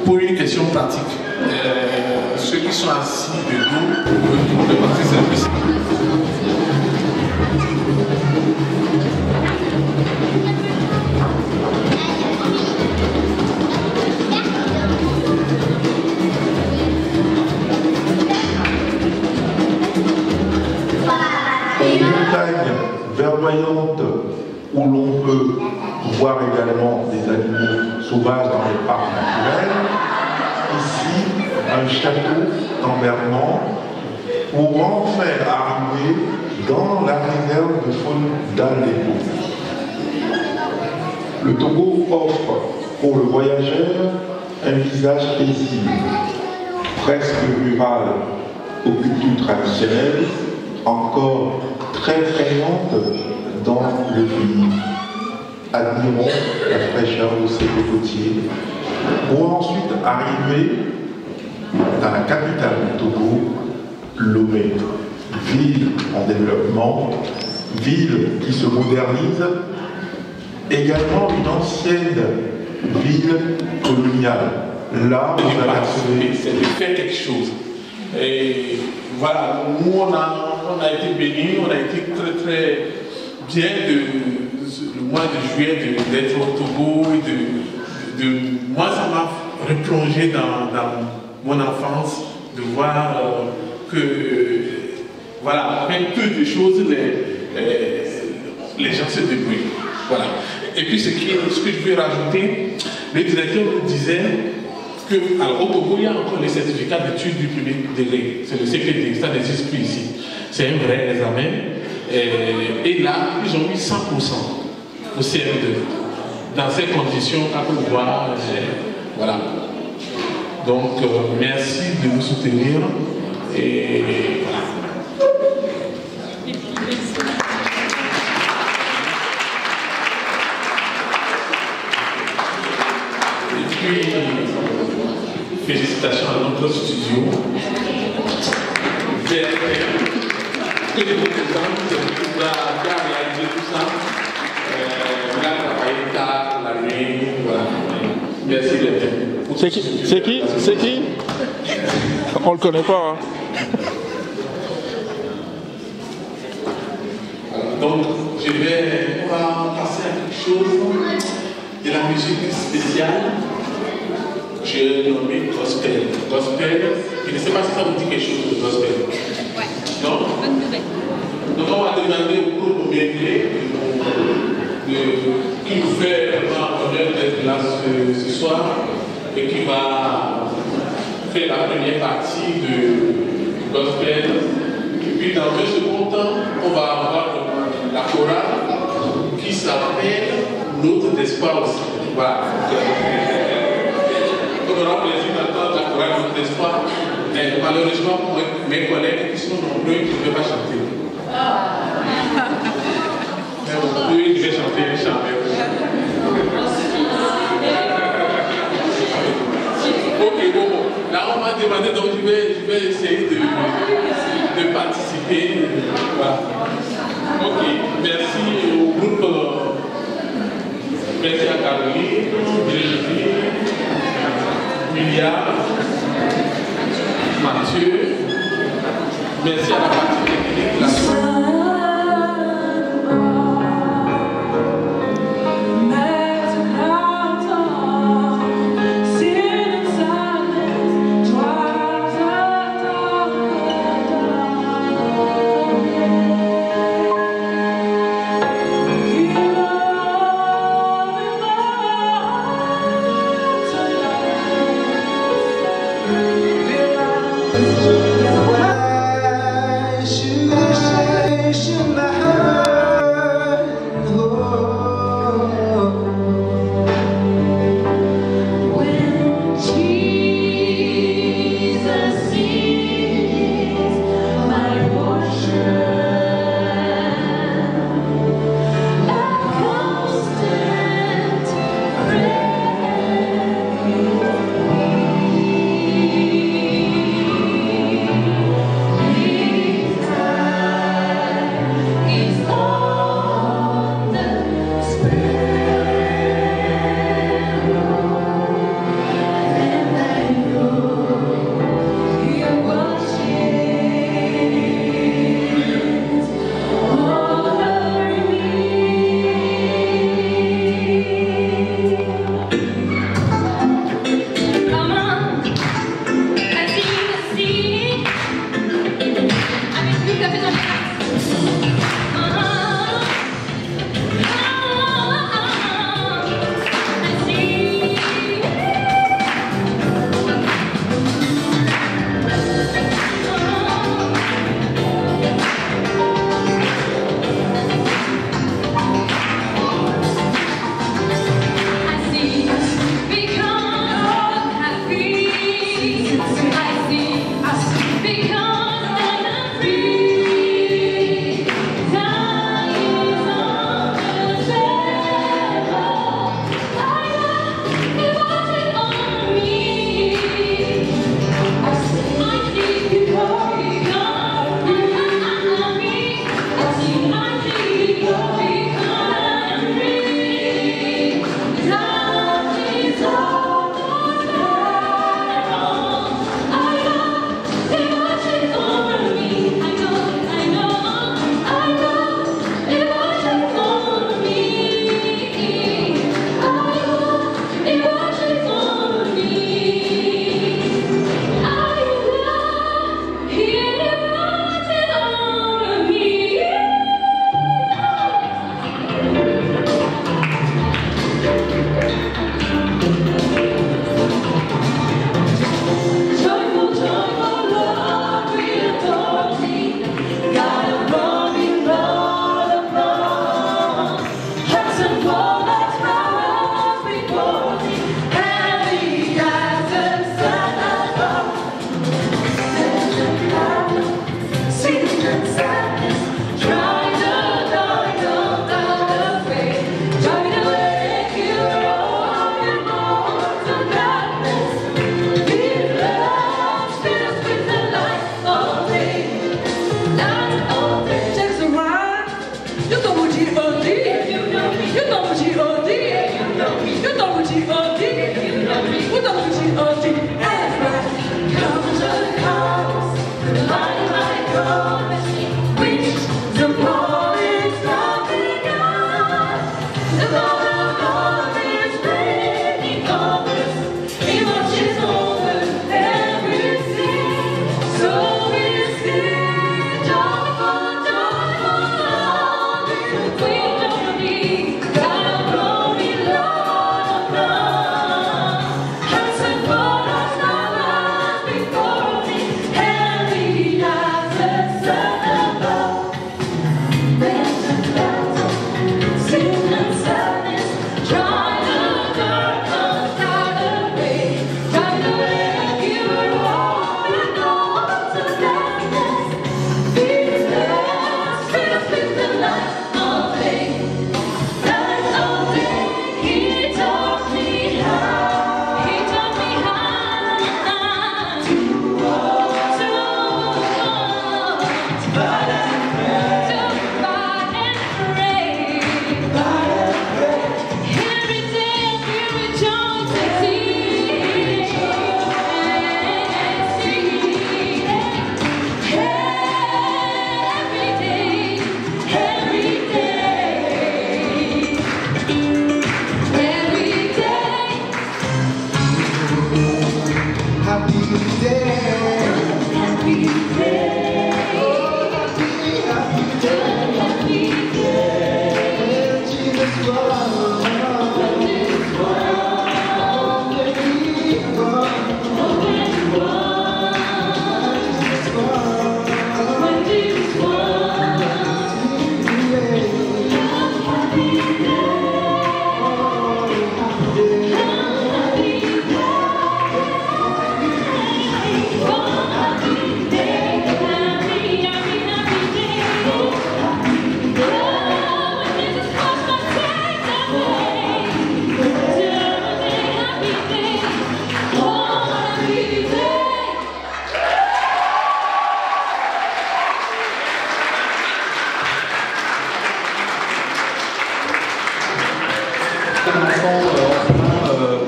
Pour une question pratique, ceux qui sont assis debout, le parti service. Une montagne verdoyante où l'on peut voir également des animaux sauvages dans les parcs naturels. Ici, un château d'Embernement pour enfin arriver dans la réserve de faune d'Alépo. Le Togo offre pour le voyageur un visage paisible, presque rural aux cultures traditionnelles, encore très prégnante dans le pays. Admirons la fraîcheur de ces cocotiers pour ensuite arriver dans la capitale du Togo, Lomé, ville en développement, ville qui se modernise, également une ancienne ville coloniale. Là, c'est de faire quelque chose. Et voilà, nous on a été bénis, on a été très très bien le mois de juillet d'être au Togo et moi ça m'a replongé dans mon enfance de voir que voilà, avec peu de choses les gens se débrouillent. Voilà. Et puis ce que je veux rajouter, le directeur nous disait que, alors au Togo, il y a encore les certificats d'études du premier degré. C'est le CPD, ça n'existe plus ici. C'est un vrai examen. Et là, ils ont mis 100% au CM2. Dans ces conditions, à pouvoir, voilà. Donc, merci de nous soutenir. Et voilà. Et puis, félicitations à notre studio. Ce que je vous présente, c'est celui qui a réalisé tout ça. Il a travaillé tard, la nuit, voilà. Merci d'être. C'est qui? C'est qui? C'est qui? On le connaît pas. Hein. Donc, on va passer à quelque chose de la musique spéciale. J'ai nommé gospel. Gospel, je ne sais pas si ça vous dit quelque chose de gospel. Ouais. Non? Bonne nouvelle. Donc, on va demander au groupe Médley qui nous fait vraiment honneur d'être là ce soir et qui va faire la première partie du gospel. Et puis, dans un second temps, on va avoir la chorale qui s'appelle Notre d'espoir aussi. Voilà. On aura plaisir d'entendre la chorale Notre d'espoir. Mais malheureusement, pour mes collègues qui sont nombreux, ils ne peuvent pas chanter. Mais bon, eux, ils devaient chanter les chants. Ok, bon. Là, on m'a demandé, donc je vais essayer de participer. Voilà. Ok, merci au groupe. Merci à Caroline, Virginie, William, Mathieu. Merci à la partie technique. Because I'm free.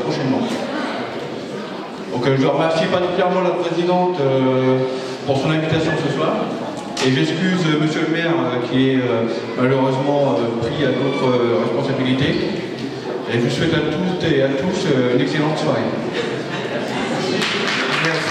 Prochainement. Donc je remercie particulièrement la présidente pour son invitation ce soir. Et j'excuse monsieur le maire qui est malheureusement pris à d'autres responsabilités. Et je vous souhaite à toutes et à tous une excellente soirée. Merci.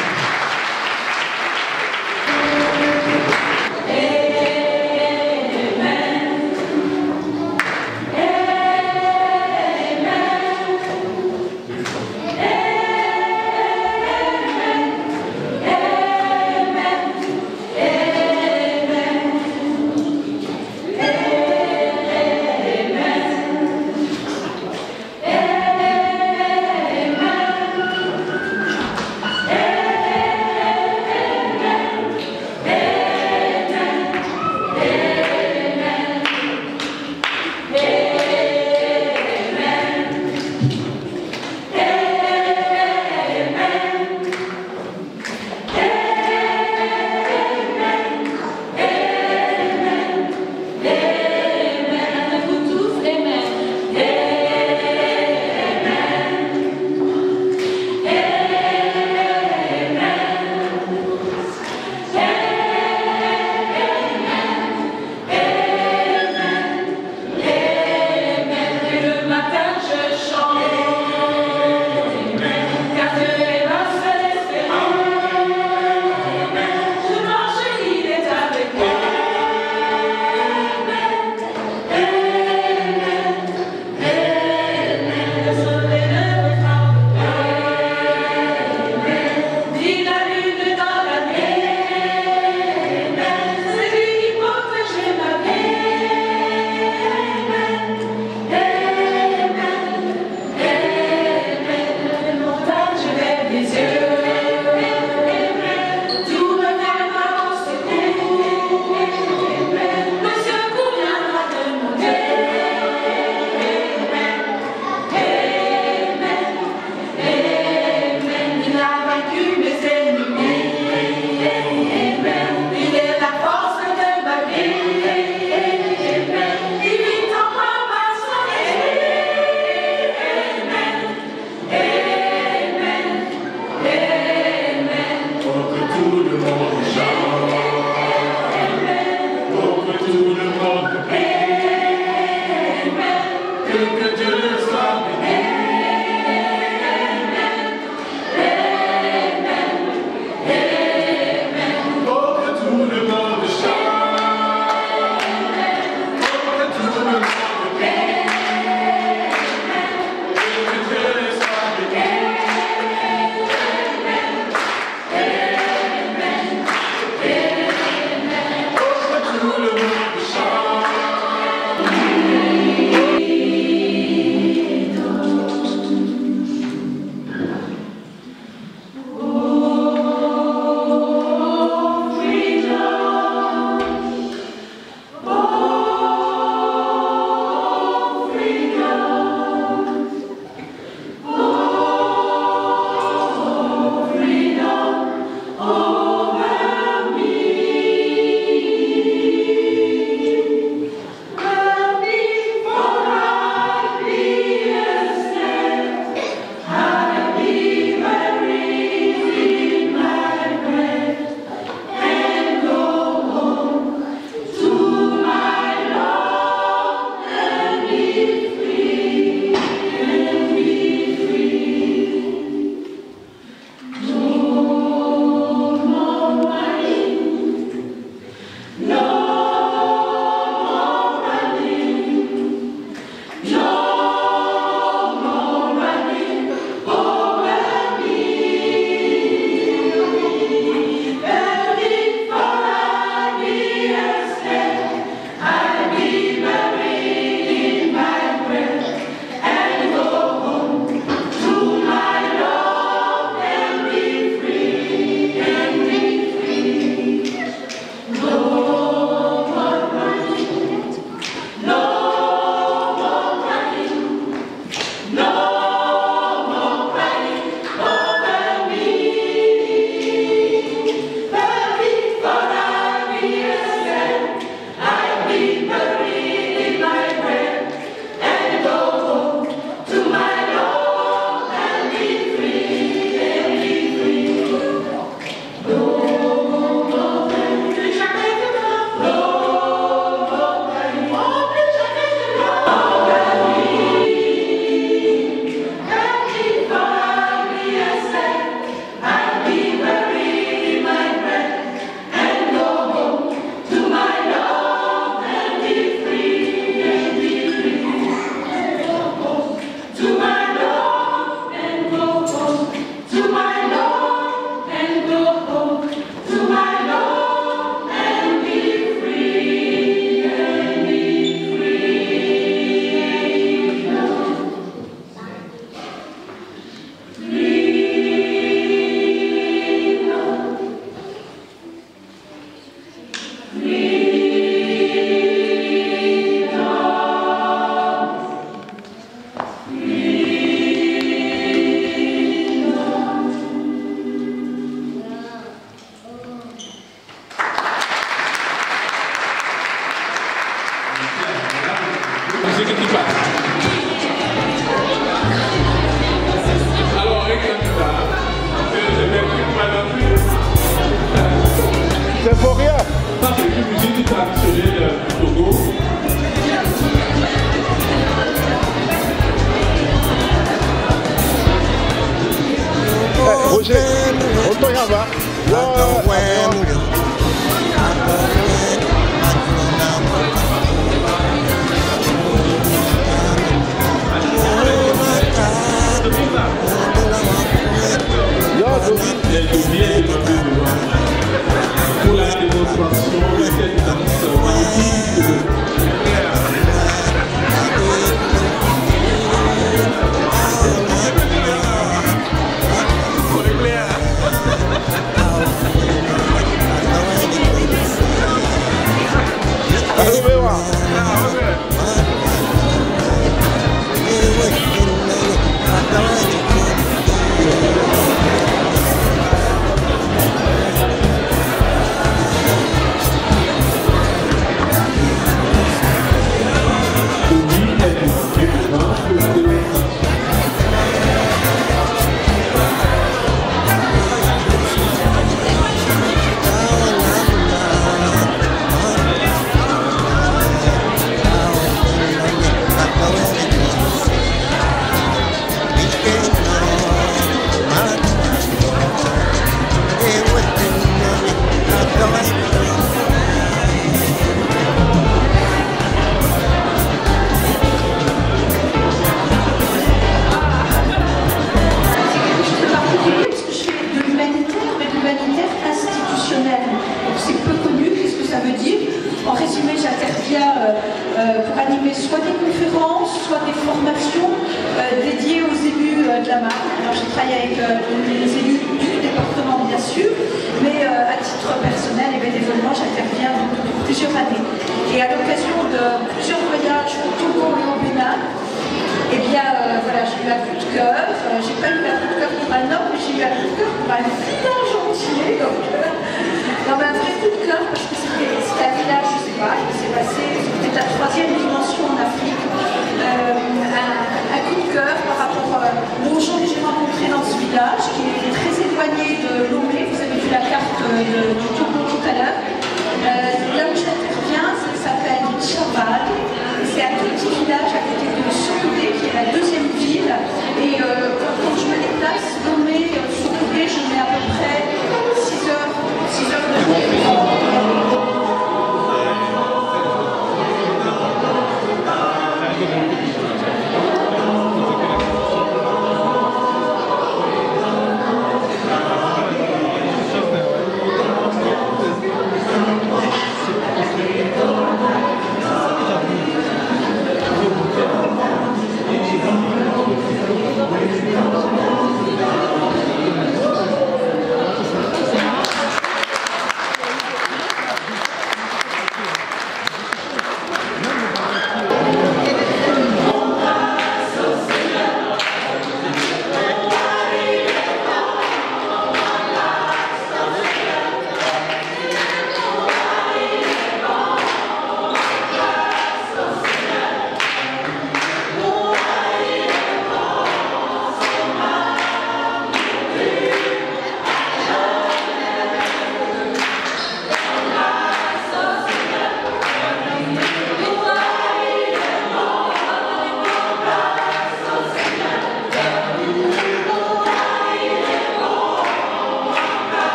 C'est pour rien. Ça, c'est une musique traditionnelle du Togo. Roger, on t'en y va. Pour la démonstration de cette danse magnifique. Pour animer soit des conférences, soit des formations dédiées aux élus de la Marne. Alors j'ai travaillé avec les élus du département bien sûr, mais à titre personnel et bénévolement j'interviens depuis plusieurs années. Et à l'occasion de plusieurs voyages au Togo et au Bénin, eh bien voilà, j'ai eu un coup de cœur. J'ai pas eu un coup de cœur pour un homme, mais j'ai eu un coup de cœur pour un village entier. Donc, non, mais un vrai coup de cœur parce que c'était un village, je sais pas, il s'est passé, c'était la 3e dimension en Afrique. Un coup de cœur par rapport aux gens que j'ai rencontrés dans ce village, qui est très éloigné de Lomé. Vous avez vu la carte du Togo tout à l'heure. Là où j'interviens, ça s'appelle Chaval. C'est un tout petit village à côté de Sokoudé, qui est la 2e ville. Et quand je me déplace, Lomé, Sokoudé, je mets à peu près 6 heures de route.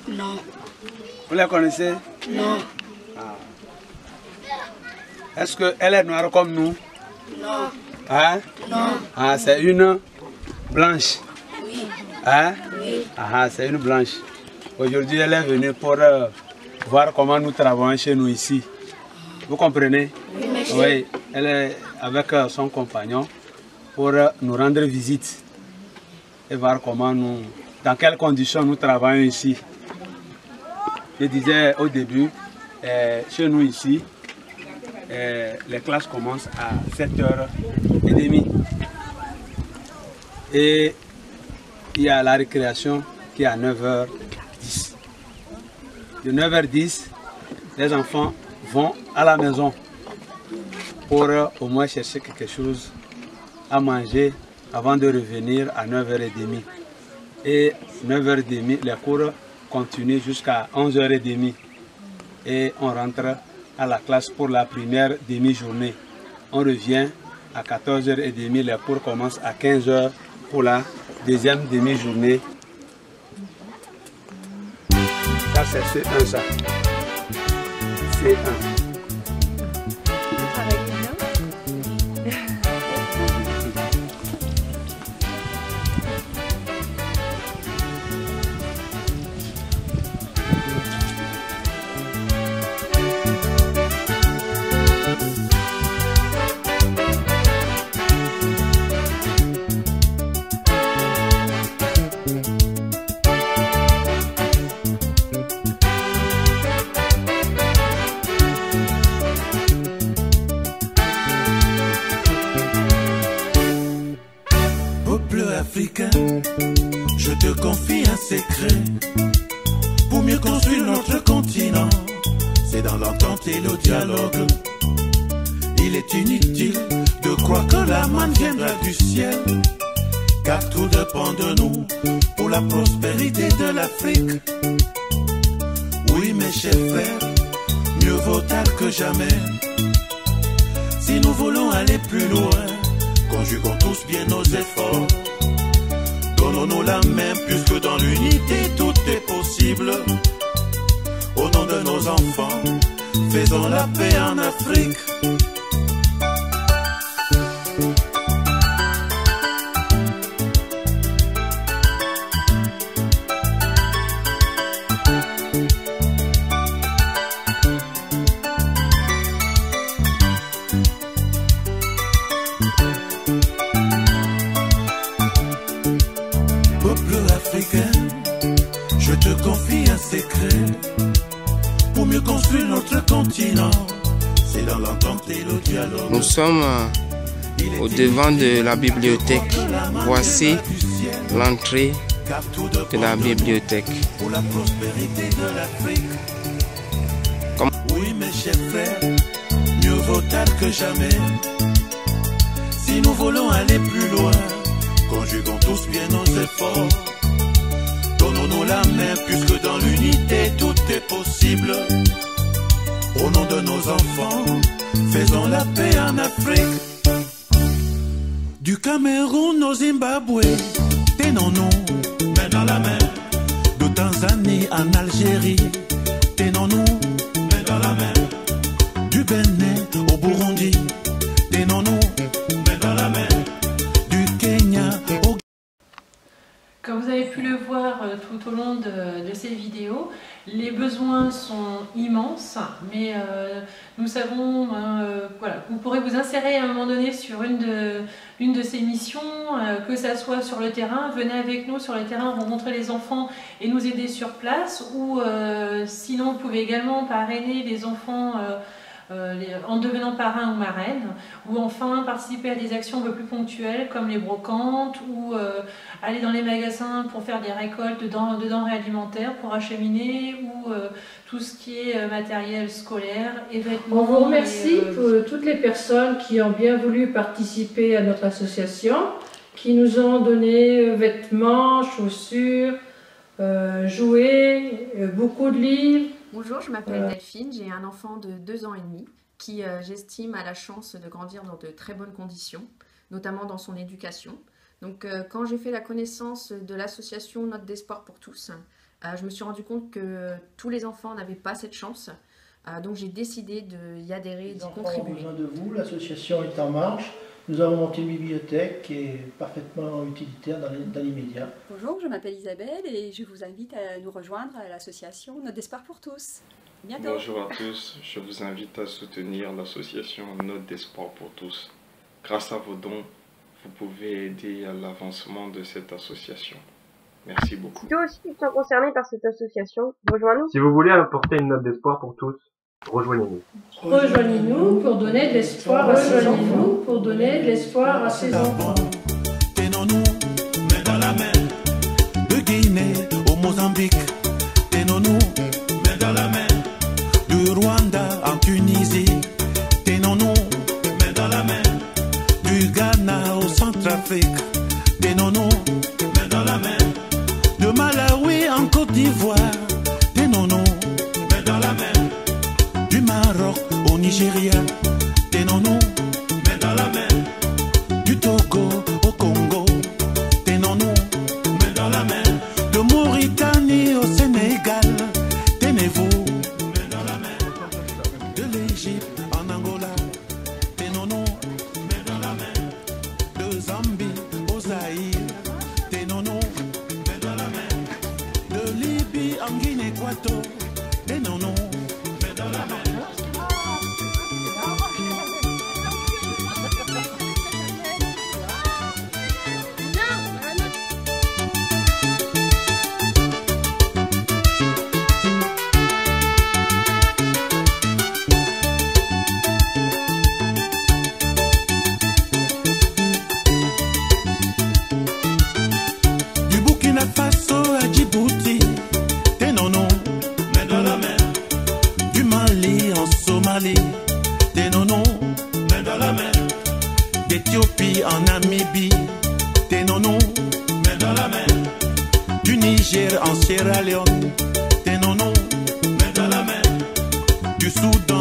Non. Vous la connaissez? Non. Ah. Est-ce qu'elle est noire comme nous? Non. Hein? Non. Ah, c'est une blanche. Oui. Hein? Oui. Ah, c'est une blanche. Aujourd'hui, elle est venue pour voir comment nous travaillons chez nous ici. Vous comprenez? Oui, monsieur. Oui, elle est avec son compagnon pour nous rendre visite et voir comment nous, dans quelles conditions nous travaillons ici. Je disais au début, chez nous ici, les classes commencent à 7h30 et il y a la récréation qui est à 9h10. De 9h10, les enfants vont à la maison pour au moins chercher quelque chose à manger avant de revenir à 9h30. Et 9h30, les cours continuent jusqu'à 11h30. Et on rentre à la classe pour la première demi-journée. On revient à 14h30, les cours commencent à 15h pour la deuxième demi-journée. Ça c'est C1 ça. C1. Je te confie un secret. Pour mieux construire notre continent, c'est dans l'entente et le dialogue. Il est inutile de croire que la manne viendra du ciel, car tout dépend de nous pour la prospérité de l'Afrique. Oui mes chers frères, mieux vaut tard que jamais. Si nous voulons aller plus loin, conjuguons tous bien nos efforts. Donnons-nous la main puisque dans l'unité tout est possible. Au nom de nos enfants, faisons la paix en Afrique. Je te confie un secret. Pour mieux construire notre continent, c'est dans l'entente et le dialogue. Nous sommes au devant de la bibliothèque. Voici l'entrée de la bibliothèque. Pour la prospérité de l'Afrique. Oui mes chers frères, mieux vaut tard que jamais. Si nous voulons aller plus loin, conjuguons tous bien nos efforts. Donnons-nous la main puisque dans l'unité tout est possible. Au nom de nos enfants, faisons la paix en Afrique. Du Cameroun au Zimbabwe, tenons-nous main dans la main. De Tanzanie en Algérie, tenons-nous main dans la main. Du Bénin au Burundi, tenons-nous main dans la main. Du Kenya au... Comme vous avez pu le voir tout au long de ces vidéos, les besoins sont immenses, mais nous savons voilà, vous pourrez vous insérer à un moment donné sur une de ces missions, que ça soit sur le terrain, venez avec nous sur le terrain rencontrer les enfants et nous aider sur place, ou sinon vous pouvez également parrainer les enfants en devenant parrain ou marraine, ou enfin participer à des actions un peu plus ponctuelles comme les brocantes, ou aller dans les magasins pour faire des récoltes de denrées alimentaires pour acheminer, ou tout ce qui est matériel scolaire et vêtements. On vous remercie pour toutes les personnes qui ont bien voulu participer à notre association, qui nous ont donné vêtements, chaussures, jouets, beaucoup de livres. Bonjour, je m'appelle Delphine, j'ai un enfant de 2 ans et demi qui, j'estime, a la chance de grandir dans de très bonnes conditions, notamment dans son éducation. Donc quand j'ai fait la connaissance de l'association Notes d'espoir pour tous, je me suis rendu compte que tous les enfants n'avaient pas cette chance, donc j'ai décidé d'y adhérer et d'y contribuer. Les enfants ont besoin de vous, l'association est en marche. Nous avons monté une bibliothèque qui est parfaitement utilitaire dans l'immédiat. Bonjour, je m'appelle Isabelle et je vous invite à nous rejoindre à l'association Notes d'espoir pour tous. À bientôt. Bonjour à tous, je vous invite à soutenir l'association Notes d'espoir pour tous. Grâce à vos dons, vous pouvez aider à l'avancement de cette association. Merci beaucoup. Si toi aussi tu te sens concerné par cette association, rejoins-nous. Si vous voulez apporter une note d'espoir pour tous, rejoignez-nous. Rejoignez-nous pour donner de l'espoir à ces enfants. Pour donner de l'espoir à ces enfants. Tenons-nous main dans la main. De Guinée au Mozambique, tenons-nous main dans la main. Du Rwanda en Tunisie, tenons-nous main dans la main. Du Ghana au des nonos, main dans la main. De Malawi en Côte d'Ivoire, des nonos, main dans la main. Du Maroc au Nigeria, des nonos, main dans la main. Du Togo au Congo, des nonos, main dans la main. De Mauritanie au Sénégal, tenez-vous, main dans la main. De l'Égypte en Angola, des nonos, main dans la main. De Zambie au Zaïre, des nonos, main dans la main. De Libye en Guinée-Équatoriale, des nonos, main dans la main. Du Burkina Faso à Djibouti, des nonos, main dans la main. Du Mali en Somalie, des nonos, main dans la main. D'Éthiopie en Namibie, des nonos, main dans la main. Du Niger en Sierra Leone, des nonos, main dans la main. Du Soudan